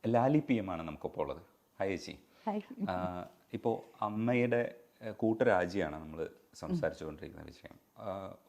Lali P M ആണ് നമുക്കിപ്പോൾ ഉള്ളത്. ഹായ് ചേച്ചി. ഇപ്പോൾ അമ്മയുടെ കൂട്ടരാജിയാണ് നമ്മൾ സംസാരിച്ചുകൊണ്ടിരിക്കുന്ന വിഷയം.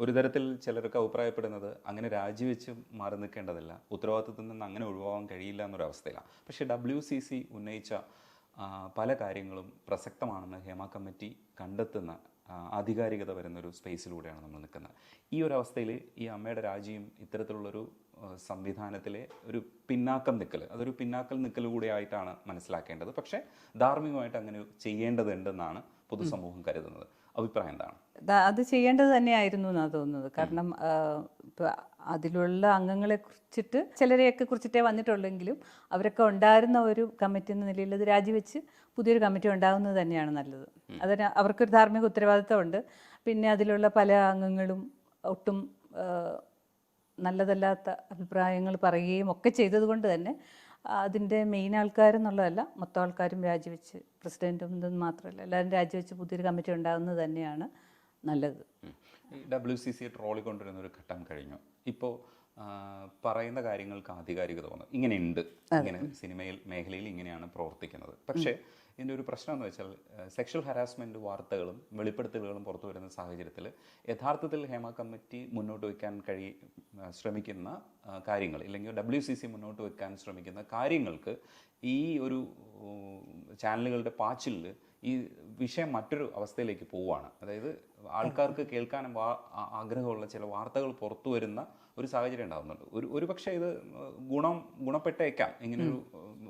ഒരു തരത്തിൽ ചിലർക്ക് അഭിപ്രായപ്പെടുന്നത് അങ്ങനെ രാജിവെച്ച് മാറി നിൽക്കേണ്ടതില്ല, ഉത്തരവാദിത്തത്തിൽ നിന്ന് അങ്ങനെ ഒഴിവാകാൻ കഴിയില്ല എന്നൊരവസ്ഥയിലാണ്. പക്ഷേ WCC ഉന്നയിച്ച പല കാര്യങ്ങളും പ്രസക്തമാണെന്ന് ഹേമ കമ്മിറ്റി കണ്ടെത്തുന്ന ആധികാരികത വരുന്നൊരു സ്പേസിലൂടെയാണ് നമ്മൾ നിൽക്കുന്നത്. ഈ ഒരു അവസ്ഥയിൽ ഈ അമ്മയുടെ രാജിയും ഇത്തരത്തിലുള്ളൊരു സംവിധാനത്തിലെ ഒരു പിന്നാക്കം നിൽക്കൽ, അതൊരു പിന്നാക്കൽ നിൽക്കൽ കൂടി ആയിട്ടാണ് മനസ്സിലാക്കേണ്ടത്. പക്ഷേ ധാർമ്മികമായിട്ട് അങ്ങനെ ചെയ്യേണ്ടതുണ്ടെന്നാണ് പൊതുസമൂഹം കരുതുന്നത്. അഭിപ്രായം എന്താണ്? അത് ചെയ്യേണ്ടത് തന്നെയായിരുന്നു എന്നാണ് തോന്നുന്നത്. കാരണം അതിലുള്ള അംഗങ്ങളെ കുറിച്ചിട്ട് ചിലരെയൊക്കെ കുറിച്ചിട്ടേ വന്നിട്ടുള്ളെങ്കിലും അവരൊക്കെ ഉണ്ടായിരുന്ന ഒരു കമ്മിറ്റി എന്ന നിലയിൽ അത് രാജിവെച്ച് പുതിയൊരു കമ്മിറ്റി ഉണ്ടാകുന്നത് തന്നെയാണ് നല്ലത്. അതിന് അവർക്കൊരു ധാർമ്മിക ഉത്തരവാദിത്തമുണ്ട്. പിന്നെ അതിലുള്ള പല അംഗങ്ങളും ഒട്ടും നല്ലതല്ലാത്ത അഭിപ്രായങ്ങൾ പറയുകയും ഒക്കെ ചെയ്തതുകൊണ്ട് തന്നെ അതിൻ്റെ മെയിൻ ആൾക്കാരെന്നുള്ളതല്ല, മൊത്തം ആൾക്കാരും രാജിവെച്ച്, പ്രസിഡൻറ്റും ഇതൊന്നും മാത്രമല്ല, എല്ലാവരും രാജിവെച്ച് പുതിയൊരു കമ്മിറ്റി ഉണ്ടാകുന്നത് തന്നെയാണ് നല്ലത്. WCC ട്രോളി കൊണ്ടുവരുന്ന ഒരു ഘട്ടം കഴിഞ്ഞു. ഇപ്പോൾ പറയുന്ന കാര്യങ്ങൾക്ക് ആധികാരികത തോന്നും, ഇങ്ങനെയുണ്ട്, ഇങ്ങനെ സിനിമയിൽ മേഖലയിൽ ഇങ്ങനെയാണ് പ്രവർത്തിക്കുന്നത്. പക്ഷേ ഇതിൻ്റെ ഒരു പ്രശ്നം എന്ന് വെച്ചാൽ സെക്ഷൽ ഹരാസ്മെൻറ്റ് വാർത്തകളും വെളിപ്പെടുത്തലുകളും പുറത്തു വരുന്ന സാഹചര്യത്തിൽ യഥാർത്ഥത്തിൽ ഹേമ കമ്മിറ്റി മുന്നോട്ട് വയ്ക്കാൻ ശ്രമിക്കുന്ന കാര്യങ്ങൾ, ഇല്ലെങ്കിൽ WCC മുന്നോട്ട് വയ്ക്കാൻ ശ്രമിക്കുന്ന കാര്യങ്ങൾക്ക് ഈ ഒരു ചാനലുകളുടെ പാച്ചിലിൽ ഈ വിഷയം മറ്റൊരു അവസ്ഥയിലേക്ക് പോവുകയാണ്. അതായത് ആൾക്കാർക്ക് കേൾക്കാനും ആഗ്രഹമുള്ള ചില വാർത്തകൾ പുറത്തു വരുന്ന ഒരു സാഹചര്യം ഉണ്ടാകുന്നുണ്ട്. ഒരു പക്ഷേ ഇത് ഗുണപ്പെട്ടേക്കാം, ഇങ്ങനൊരു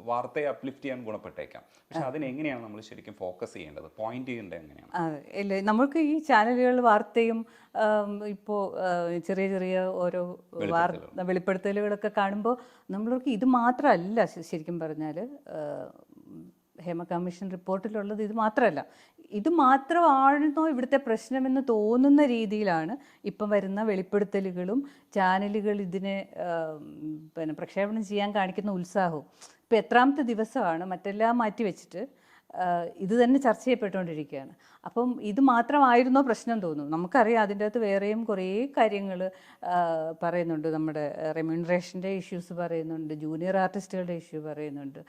വാർത്തയെ അപ്ലിഫ്റ്റ് ചെയ്യാൻ ഗുണപ്പെട്ടേക്കാം. പക്ഷെ അതിനെങ്ങനെയാണ് നമ്മൾ ശരിക്കും ഫോക്കസ് ചെയ്യേണ്ടത്, പോയിന്റ് ചെയ്യേണ്ടത് എങ്ങനെയാണ്? ഇല്ല, നമുക്ക് ഈ ചാനലുകൾ വാർത്തയും ഇപ്പോൾ ചെറിയ ചെറിയ ഓരോ വെളിപ്പെടുത്തലുകളൊക്കെ കാണുമ്പോൾ നമ്മൾക്ക് ഇത് മാത്രമല്ല, ശരിക്കും പറഞ്ഞാൽ ഹേമ കമ്മീഷൻ റിപ്പോർട്ടിലുള്ളത് ഇത് മാത്രമല്ല. ഇത് മാത്രമാണോ ഇവിടുത്തെ പ്രശ്നമെന്ന് തോന്നുന്ന രീതിയിലാണ് ഇപ്പം വരുന്ന വെളിപ്പെടുത്തലുകളും ചാനലുകൾ ഇതിനെ പ്രക്ഷേപണം ചെയ്യാൻ കാണിക്കുന്ന ഉത്സാഹവും. ഇപ്പം എത്രാമത്തെ ദിവസമാണ് മറ്റെല്ലാം മാറ്റി വെച്ചിട്ട് ഇത് തന്നെ ചർച്ച ചെയ്യപ്പെട്ടുകൊണ്ടിരിക്കുകയാണ്. അപ്പം ഇത് മാത്രമായിരുന്നോ പ്രശ്നം തോന്നുന്നു. നമുക്കറിയാം അതിൻ്റെ അകത്ത് വേറെയും കുറേ കാര്യങ്ങൾ പറയുന്നുണ്ട്. നമ്മുടെ റെമ്യൂണറേഷൻ്റെ ഇഷ്യൂസ് പറയുന്നുണ്ട്, ജൂനിയർ ആർട്ടിസ്റ്റുകളുടെ ഇഷ്യൂ പറയുന്നുണ്ട്,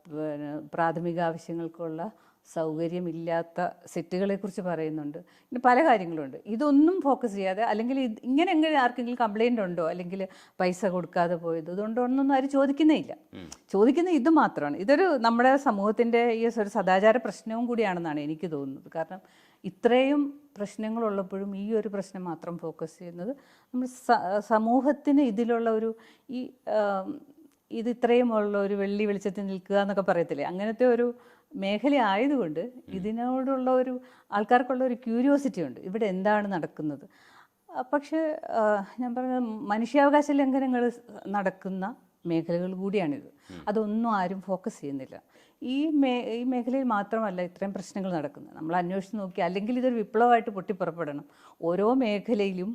പിന്നെ പ്രാഥമിക ആവശ്യങ്ങൾക്കുള്ള സൗകര്യമില്ലാത്ത സെറ്റുകളെക്കുറിച്ച് പറയുന്നുണ്ട്. പിന്നെ പല കാര്യങ്ങളുണ്ട്. ഇതൊന്നും ഫോക്കസ് ചെയ്യാതെ, അല്ലെങ്കിൽ ഇങ്ങനെ എങ്ങനെ ആർക്കെങ്കിലും കംപ്ലയിൻ്റ് ഉണ്ടോ, അല്ലെങ്കിൽ പൈസ കൊടുക്കാതെ പോയത് ഇതുകൊണ്ടോ ഒന്നും ആരും ചോദിക്കുന്നേ ഇല്ല. ചോദിക്കുന്നത് ഇത് മാത്രമാണ്. ഇതൊരു നമ്മുടെ സമൂഹത്തിൻ്റെ ഈ ഒരു സദാചാര പ്രശ്നവും കൂടിയാണെന്നാണ് എനിക്ക് തോന്നുന്നത്. കാരണം ഇത്രയും പ്രശ്നങ്ങളുള്ളപ്പോഴും ഈ ഒരു പ്രശ്നം മാത്രം ഫോക്കസ് ചെയ്യുന്നത് നമ്മൾ സമൂഹത്തിന് ഇതിലുള്ള ഒരു ഇത് ഇത്രയും ഉള്ള ഒരു വെള്ളി വെളിച്ചത്തിൽ നിൽക്കുക എന്നൊക്കെ പറയത്തില്ലേ, അങ്ങനത്തെ ഒരു മേഖല ആയതുകൊണ്ട് ഇതിനോടുള്ള ഒരു ആൾക്കാർക്കുള്ള ഒരു ക്യൂരിയോസിറ്റി ഉണ്ട്, ഇവിടെ എന്താണ് നടക്കുന്നത്. പക്ഷേ ഞാൻ പറഞ്ഞ മനുഷ്യാവകാശ ലംഘനങ്ങൾ നടക്കുന്ന മേഖലകൾ കൂടിയാണിത്. അതൊന്നും ആരും ഫോക്കസ് ചെയ്യുന്നില്ല. ഈ മേഖലയിൽ മാത്രമല്ല ഇത്രയും പ്രശ്നങ്ങൾ നടക്കുന്നത്. നമ്മൾ അന്വേഷിച്ച് നോക്കി, അല്ലെങ്കിൽ ഇതൊരു വിപ്ലവമായിട്ട് പൊട്ടിപ്പുറപ്പെടണം. ഓരോ മേഖലയിലും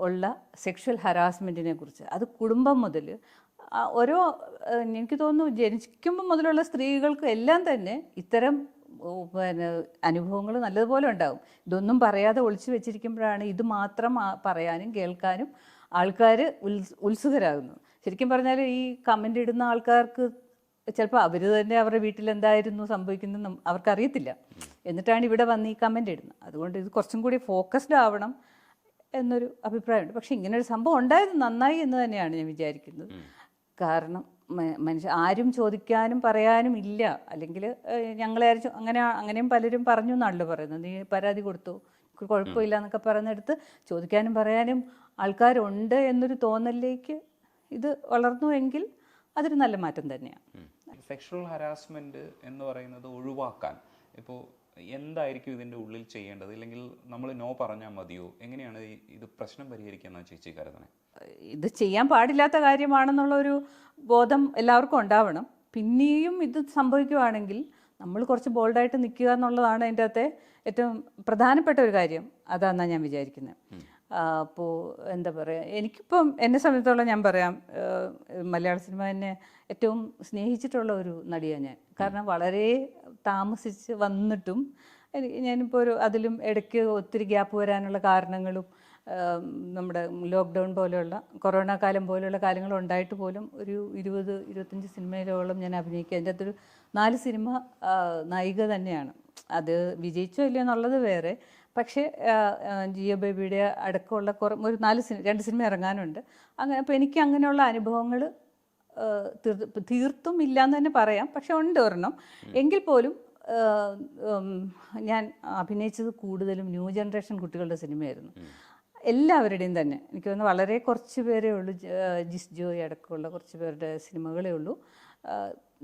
ഉള്ള സെക്ഷൽ ഹരാസ്മെൻറ്റിനെ കുറിച്ച്, അത് കുടുംബം മുതൽ ഓരോ, എനിക്ക് തോന്നുന്നു ജനിക്കുമ്പോൾ മുതലുള്ള സ്ത്രീകൾക്ക് എല്ലാം തന്നെ ഇത്തരം പിന്നെ അനുഭവങ്ങൾ നല്ലതുപോലെ ഉണ്ടാകും. ഇതൊന്നും പറയാതെ ഒളിച്ചു വെച്ചിരിക്കുമ്പോഴാണ് ഇത് മാത്രം പറയാനും കേൾക്കാനും ആൾക്കാർ ഉത്സുകരാകുന്നു. ശരിക്കും പറഞ്ഞാൽ ഈ കമൻ്റ് ഇടുന്ന ആൾക്കാർക്ക് ചിലപ്പോൾ അവർ തന്നെ അവരുടെ വീട്ടിൽ എന്തായിരുന്നു സംഭവിക്കുന്നതെന്നും അവർക്കറിയത്തില്ല. എന്നിട്ടാണ് ഇവിടെ വന്ന് ഈ കമൻ്റ് ഇടുന്നത്. അതുകൊണ്ട് ഇത് കുറച്ചും കൂടി ഫോക്കസ്ഡ് ആവണം എന്നൊരു അഭിപ്രായമുണ്ട്. പക്ഷേ ഇങ്ങനൊരു സംഭവം ഉണ്ടായത് നന്നായി എന്ന് തന്നെയാണ് ഞാൻ വിചാരിക്കുന്നത്. കാരണം ആരും ചോദിക്കാനും പറയാനും ഇല്ല. അല്ലെങ്കിൽ ഞങ്ങളെ അങ്ങനെയും പലരും പറഞ്ഞു എന്നാണല്ലോ പറയുന്നത്. നീ പരാതി കൊടുത്തു, കുഴപ്പമില്ല എന്നൊക്കെ പറയുന്നിടത്ത് ചോദിക്കാനും പറയാനും ആൾക്കാരുണ്ട് എന്നൊരു തോന്നലിലേക്ക് ഇത് വളർന്നുവെങ്കിൽ അതൊരു നല്ല മാറ്റം തന്നെയാണ്. സെക്ഷൽ ഹരാസ്മെൻറ്റ് എന്ന് പറയുന്നത് ഒഴിവാക്കാൻ ഇപ്പോൾ എന്തായിരിക്കും ഇതിൻ്റെ ഉള്ളിൽ ചെയ്യേണ്ടത്? ഇല്ലെങ്കിൽ നമ്മൾ നോ പറഞ്ഞാൽ മതിയോ? എങ്ങനെയാണ് ഇത് പ്രശ്നം പരിഹരിക്കുന്ന ചേച്ചി കരുതണേ? ഇത് ചെയ്യാൻ പാടില്ലാത്ത കാര്യമാണെന്നുള്ളൊരു ബോധം എല്ലാവർക്കും ഉണ്ടാവണം. പിന്നെയും ഇത് സംഭവിക്കുകയാണെങ്കിൽ നമ്മൾ കുറച്ച് ബോൾഡായിട്ട് നിൽക്കുക എന്നുള്ളതാണ് അതിൻ്റെ അകത്തെ ഏറ്റവും പ്രധാനപ്പെട്ട ഒരു കാര്യം. അതാണെന്നാണ് ഞാൻ വിചാരിക്കുന്നത്. അപ്പോൾ എന്താ പറയുക, എനിക്കിപ്പം എന്നെ സംബന്ധിച്ചോളം ഞാൻ പറയാം, മലയാള സിനിമ എന്നെ ഏറ്റവും സ്നേഹിച്ചിട്ടുള്ള ഒരു നടിയാണ് ഞാൻ. കാരണം വളരെ താമസിച്ച് വന്നിട്ടും ഞാനിപ്പോൾ അതിലും ഇടയ്ക്ക് ഒത്തിരി ഗ്യാപ്പ് വരാനുള്ള കാരണങ്ങളും നമ്മുടെ ലോക്ക്ഡൗൺ പോലെയുള്ള കൊറോണ കാലം പോലെയുള്ള കാലങ്ങൾ ഉണ്ടായിട്ട് പോലും ഒരു 20-25 സിനിമയിലോളം ഞാൻ അഭിനയിക്കുക. അതിൻ്റെ അകത്തൊരു 4 സിനിമ നായിക തന്നെയാണ്. അത് വിജയിച്ചോ ഇല്ലയോ എന്നുള്ളത് വേറെ. പക്ഷേ ജിയോ ബേബിയുടെ അടക്കമുള്ള ഒരു 2 സിനിമ ഇറങ്ങാനുണ്ട്. അങ്ങനെ അപ്പോൾ എനിക്ക് അങ്ങനെയുള്ള അനുഭവങ്ങൾ തീർത്തും ഇല്ലയെന്ന് തന്നെ പറയാം. പക്ഷെ ഉണ്ട് ഒരെണ്ണം. എങ്കിൽ പോലും ഞാൻ അഭിനയിച്ചത് കൂടുതലും ന്യൂ ജനറേഷൻ കുട്ടികളുടെ സിനിമയായിരുന്നു. എല്ലാവരുടെയും തന്നെ എനിക്ക് തോന്നുന്നു വളരെ കുറച്ച് പേരേ ഉള്ളൂ, ജിസ് ജോയ് അടക്കമുള്ള കുറച്ച് പേരുടെ സിനിമകളേ ഉള്ളൂ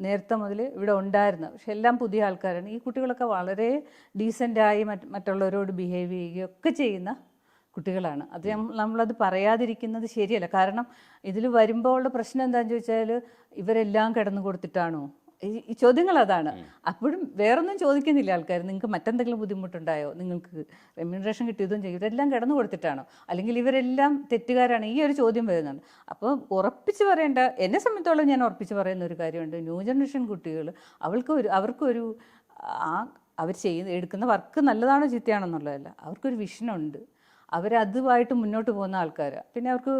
നേരത്തെ മുതൽ ഇവിടെ ഉണ്ടായിരുന്നു. പക്ഷെ എല്ലാം പുതിയ ആൾക്കാരാണ്. ഈ കുട്ടികളൊക്കെ വളരെ ഡീസൻ്റായി മറ്റുള്ളവരോട് ബിഹേവ് ചെയ്യുകയൊക്കെ ചെയ്യുന്ന കുട്ടികളാണ്. അത് നമ്മളത് പറയാതിരിക്കുന്നത് ശരിയല്ല. കാരണം ഇതിൽ വരുമ്പോൾ ഉള്ള പ്രശ്നം എന്താണെന്ന് ചോദിച്ചാൽ ഇവരെല്ലാം കിടന്നു കൊടുത്തിട്ടാണോ, ഈ ചോദ്യങ്ങൾ അതാണ്. അപ്പോഴും വേറൊന്നും ചോദിക്കുന്നില്ല ആൾക്കാർ. നിങ്ങൾക്ക് മറ്റെന്തെങ്കിലും ബുദ്ധിമുട്ടുണ്ടായോ, നിങ്ങൾക്ക് റെമ്യൂണറേഷൻ കിട്ടിയതും ചെയ്യും, ഇവരെല്ലാം കിടന്നു കൊടുത്തിട്ടാണോ, അല്ലെങ്കിൽ ഇവരെല്ലാം തെറ്റുകാരാണ്, ഈ ഒരു ചോദ്യം വരുന്നുണ്ട്. അപ്പോൾ ഉറപ്പിച്ച് പറയേണ്ട, എന്നെ സംബന്ധിച്ചോളം ഞാൻ ഉറപ്പിച്ച് പറയുന്ന ഒരു കാര്യമുണ്ട്. ന്യൂ ജനറേഷൻ കുട്ടികൾ അവർക്കൊരു അവർ എടുക്കുന്ന വർക്ക് നല്ലതാണോ ചീത്തയാണോ എന്നുള്ളതല്ല, അവർക്കൊരു വിഷനുണ്ട്. അവരതുമായിട്ട് മുന്നോട്ട് പോകുന്ന ആൾക്കാരാണ്. പിന്നെ അവർക്ക്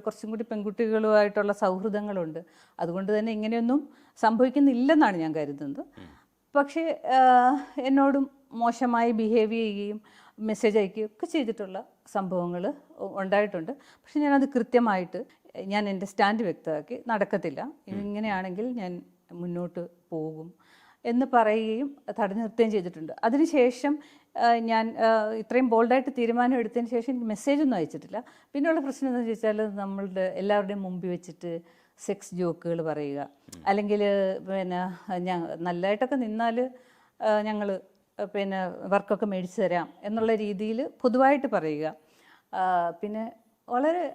കുറച്ചും കൂടി പെൺകുട്ടികളുമായിട്ടുള്ള സൗഹൃദങ്ങളുണ്ട്. അതുകൊണ്ട് തന്നെ ഇങ്ങനെയൊന്നും സംഭവിക്കുന്നില്ലെന്നാണ് ഞാൻ കരുതുന്നത്. പക്ഷേ എന്നോടും മോശമായി ബിഹേവ് ചെയ്യുകയും മെസ്സേജ് അയക്കുകയും ഒക്കെ ചെയ്തിട്ടുള്ള സംഭവങ്ങൾ ഉണ്ടായിട്ടുണ്ട്. പക്ഷെ ഞാനത് കൃത്യമായിട്ട് ഞാൻ എൻ്റെ സ്റ്റാൻഡ് വ്യക്തമാക്കി, നടക്കത്തില്ല, ഇങ്ങനെയാണെങ്കിൽ ഞാൻ മുന്നോട്ട് പോകും എന്ന് പറയുകയും തടഞ്ഞു നിർത്തുകയും ചെയ്തിട്ടുണ്ട്. അതിനുശേഷം ഞാൻ ഇത്രയും ബോൾഡായിട്ട് തീരുമാനം എടുത്തതിന് ശേഷം എനിക്ക് മെസ്സേജൊന്നും അയച്ചിട്ടില്ല. പിന്നെയുള്ള പ്രശ്നം എന്താണെന്ന് ചോദിച്ചാൽ, നമ്മളുടെ എല്ലാവരുടെയും മുമ്പിൽ വെച്ചിട്ട് സെക്സ് ജോക്കുകൾ പറയുക, അല്ലെങ്കിൽ പിന്നെ നല്ലതായിട്ടൊക്കെ നിന്നാൽ ഞങ്ങൾ പിന്നെ വർക്കൊക്കെ മേടിച്ചു തരാം എന്നുള്ള രീതിയിൽ പൊതുവായിട്ട് പറയുക. പിന്നെ വളരെ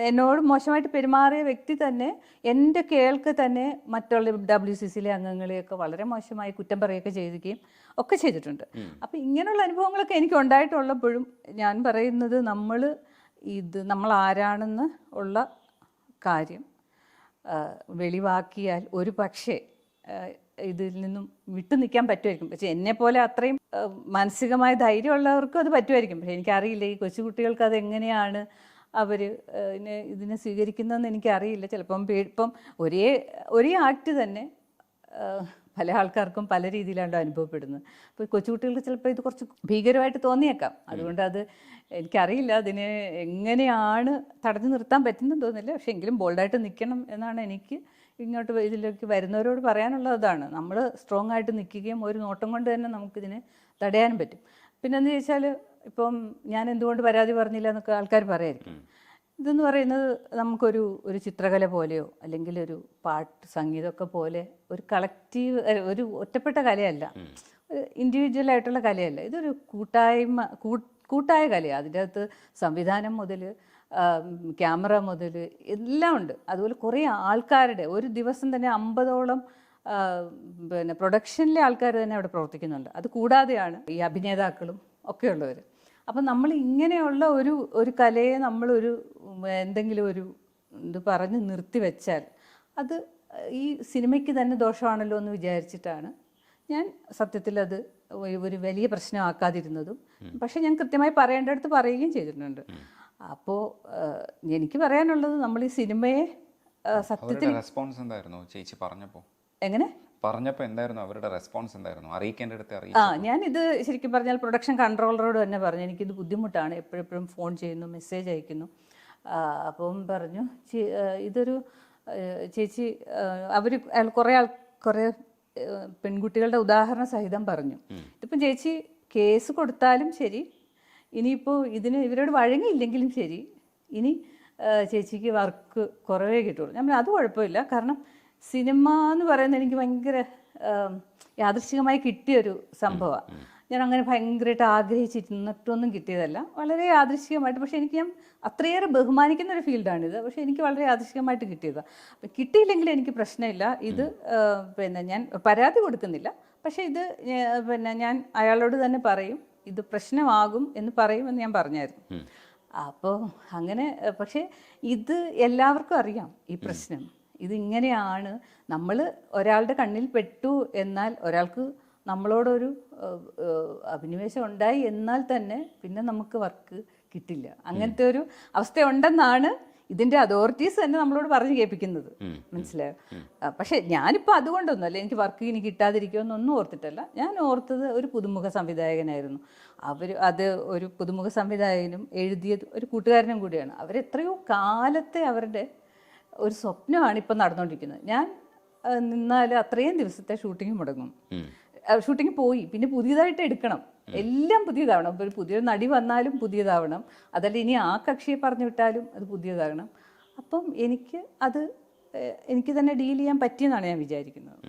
എന്നോട് മോശമായിട്ട് പെരുമാറിയ വ്യക്തി തന്നെ എൻ്റെ കേൾക്ക് തന്നെ മറ്റുള്ള WCCയിലെ അംഗങ്ങളെയൊക്കെ വളരെ മോശമായി കുറ്റം പറയുകയൊക്കെ ചെയ്യുകയും ഒക്കെ ചെയ്തിട്ടുണ്ട്. അപ്പം ഇങ്ങനെയുള്ള അനുഭവങ്ങളൊക്കെ എനിക്ക് ഉണ്ടായിട്ടുള്ളപ്പോഴും ഞാൻ പറയുന്നത്, നമ്മൾ ആരാണെന്ന് ഉള്ള കാര്യം വെളിവാക്കിയാൽ ഒരു പക്ഷേ ഇതിൽ നിന്നും വിട്ടു നിൽക്കാൻ പറ്റുമായിരിക്കും. പക്ഷേ എന്നെപ്പോലെ അത്രയും മാനസികമായ ധൈര്യമുള്ളവർക്കും അത് പറ്റുമായിരിക്കും. പക്ഷേ എനിക്കറിയില്ല ഈ കൊച്ചുകുട്ടികൾക്ക് അതെങ്ങനെയാണ് അവർ ഇതിനെ സ്വീകരിക്കുന്നതെന്ന് എനിക്കറിയില്ല. ചിലപ്പം ഇപ്പം ഒരേ ആക്ട് തന്നെ പല ആൾക്കാർക്കും പല രീതിയിലാണ് അനുഭവപ്പെടുന്നത്. അപ്പോൾ കൊച്ചുകുട്ടികൾക്ക് ചിലപ്പോൾ ഇത് കുറച്ച് ഭീകരമായിട്ട് തോന്നിയേക്കാം. അതുകൊണ്ട് എനിക്കറിയില്ല അതിനെ എങ്ങനെയാണ് തടഞ്ഞു നിർത്താൻ പറ്റുന്നതെന്ന് തോന്നുന്നില്ല. പക്ഷേ എങ്കിലും ബോൾഡായിട്ട് നിൽക്കണം എന്നാണ് എനിക്ക് ഇതിലേക്ക് വരുന്നവരോട് പറയാനുള്ളത്. അതാണ്, നമ്മൾ സ്ട്രോങ് ആയിട്ട് നിൽക്കുകയും ഒരു നോട്ടം കൊണ്ട് തന്നെ നമുക്കിതിനെ തടയാനും പറ്റും. പിന്നെ എന്ന് ചോദിച്ചാൽ, ഇപ്പം ഞാൻ എന്തുകൊണ്ട് പരാതി പറഞ്ഞില്ല എന്നൊക്കെ ആൾക്കാർ പറയായിരിക്കും. ഇതെന്ന് പറയുന്നത് നമുക്കൊരു ചിത്രകല പോലെയോ അല്ലെങ്കിൽ ഒരു പാട്ട് സംഗീതമൊക്കെ പോലെ ഒരു കളക്റ്റീവ്, ഒരു ഒറ്റപ്പെട്ട കലയല്ല, ഒരു ഇൻഡിവിജ്വൽ ആയിട്ടുള്ള കലയല്ല. ഇതൊരു കൂട്ടായ കലയാണ്. അതിൻ്റെ അകത്ത് സംവിധാനം മുതൽ ക്യാമറ മുതൽ എല്ലാം ഉണ്ട്. അതുപോലെ കുറേ ആൾക്കാരുടെ ഒരു ദിവസം തന്നെ 50ഓളം പിന്നെ പ്രൊഡക്ഷനിലെ ആൾക്കാർ തന്നെ അവിടെ പ്രവർത്തിക്കുന്നുണ്ട്. അത് കൂടാതെയാണ് ഈ അഭിനേതാക്കളും ഒക്കെ ഉള്ളവർ. അപ്പം നമ്മൾ ഇങ്ങനെയുള്ള ഒരു കലയെ നമ്മളൊരു എന്തെങ്കിലും ഇത് പറഞ്ഞ് നിർത്തി വെച്ചാൽ അത് ഈ സിനിമയ്ക്ക് തന്നെ ദോഷമാണല്ലോ എന്ന് വിചാരിച്ചിട്ടാണ് ഞാൻ സത്യത്തിൽ അത് ഒരു വലിയ പ്രശ്നമാക്കാതിരുന്നതും. പക്ഷെ ഞാൻ കൃത്യമായി പറയേണ്ടടുത്ത് പറയുകയും ചെയ്തിട്ടുണ്ട്. അപ്പോൾ എനിക്ക് പറയാനുള്ളത്, നമ്മൾ ഈ സിനിമയെ സത്യത്തിൽ റെസ്പോൺസ് എന്തായിരുന്നു ചേച്ചി പറഞ്ഞപ്പോൾ? എങ്ങനെ പറഞ്ഞപ്പോൾ എന്തായിരുന്നു അവരുടെ റെസ്പോൺസ്? എന്തായിരുന്നു അറിയിക്കേണ്ടടുത്ത് ഞാനിത് ശരിക്കും പറഞ്ഞാൽ പ്രൊഡക്ഷൻ കൺട്രോളറോട് തന്നെ പറഞ്ഞു, എനിക്കിത് ബുദ്ധിമുട്ടാണ്, എപ്പോഴെപ്പോഴും ഫോൺ ചെയ്യുന്നു, മെസ്സേജ് അയക്കുന്നു. അപ്പം പറഞ്ഞു, ഇതൊരു ചേച്ചി അവർ കുറേ പെൺകുട്ടികളുടെ ഉദാഹരണ സഹിതം പറഞ്ഞു, ഇതിപ്പം ചേച്ചി കേസ് കൊടുത്താലും ശരി, ഇനിയിപ്പോൾ ഇവരോട് വഴങ്ങിയില്ലെങ്കിലും ശരി, ഇനി ചേച്ചിക്ക് വർക്ക് കുറവേ കിട്ടുള്ളൂ. ഞാൻ അത് കുഴപ്പമില്ല, കാരണം സിനിമ എന്ന് പറയുന്നത് എനിക്ക് ഭയങ്കര യാദൃശ്ചികമായി കിട്ടിയൊരു സംഭവമാണ്. ഞാൻ അങ്ങനെ ഭയങ്കരമായിട്ട് ആഗ്രഹിച്ചിരുന്നിട്ടൊന്നും കിട്ടിയതല്ല, വളരെ യാദൃശ്ചികമായിട്ട്. പക്ഷേ ഞാൻ അത്രയേറെ ബഹുമാനിക്കുന്ന ഒരു ഫീൽഡാണിത്. പക്ഷേ എനിക്ക് വളരെ യാദൃശ്ചികമായിട്ട് കിട്ടിയതാണ്. അപ്പം കിട്ടിയില്ലെങ്കിൽ എനിക്ക് പ്രശ്നമില്ല. ഇത് ഞാൻ പരാതി കൊടുക്കുന്നില്ല. പക്ഷേ ഞാൻ അയാളോട് തന്നെ പറയും, ഇത് പ്രശ്നമാകും എന്ന് പറയുമെന്ന് ഞാൻ പറഞ്ഞായിരുന്നു. അപ്പോൾ അങ്ങനെ, പക്ഷേ ഇത് എല്ലാവർക്കും അറിയാം ഈ പ്രശ്നം. ഇതിങ്ങനെയാണ്, നമ്മൾ ഒരാളുടെ കണ്ണിൽ പെട്ടു എന്നാൽ, ഒരാൾക്ക് നമ്മളോടൊരു അഭിനിവേശം ഉണ്ടായി എന്നാൽ തന്നെ പിന്നെ നമുക്ക് വർക്ക് കിട്ടില്ല. അങ്ങനത്തെ ഒരു അവസ്ഥ ഉണ്ടെന്നാണ് ഇതിൻ്റെ അതോറിറ്റീസ് തന്നെ നമ്മളോട് പറഞ്ഞ് കേൾപ്പിക്കുന്നത്. മനസ്സിലായോ? പക്ഷേ ഞാനിപ്പോൾ അതുകൊണ്ടൊന്നുമല്ല, എനിക്ക് വർക്ക് ഇനി കിട്ടാതിരിക്കുമെന്നൊന്നും ഓർത്തിട്ടല്ല. ഞാൻ ഓർത്തത് ഒരു പുതുമുഖ സംവിധായകനായിരുന്നു. അത് ഒരു പുതുമുഖ സംവിധായകനും എഴുതിയത് ഒരു കൂട്ടുകാരനും കൂടിയാണ്. അവരെത്രയോ കാലത്തെ അവരുടെ ഒരു സ്വപ്നമാണ് ഇപ്പം നടന്നുകൊണ്ടിരിക്കുന്നത്. ഞാൻ നിന്നാൽ അത്രയും ദിവസത്തെ ഷൂട്ടിംഗ് മുടങ്ങും. ഷൂട്ടിംഗ് പോയി പിന്നെ പുതിയതായിട്ട് എടുക്കണം, എല്ലാം പുതിയതാവണം. ഇപ്പോൾ ഒരു പുതിയൊരു നടി വന്നാലും പുതിയതാവണം, അതല്ല ഇനി ആ കക്ഷിയെ പറഞ്ഞു വിട്ടാലും അത് പുതിയതാകണം. അപ്പം എനിക്ക് തന്നെ ഡീൽ ചെയ്യാൻ പറ്റിയെന്നാണ് ഞാൻ വിചാരിക്കുന്നത്.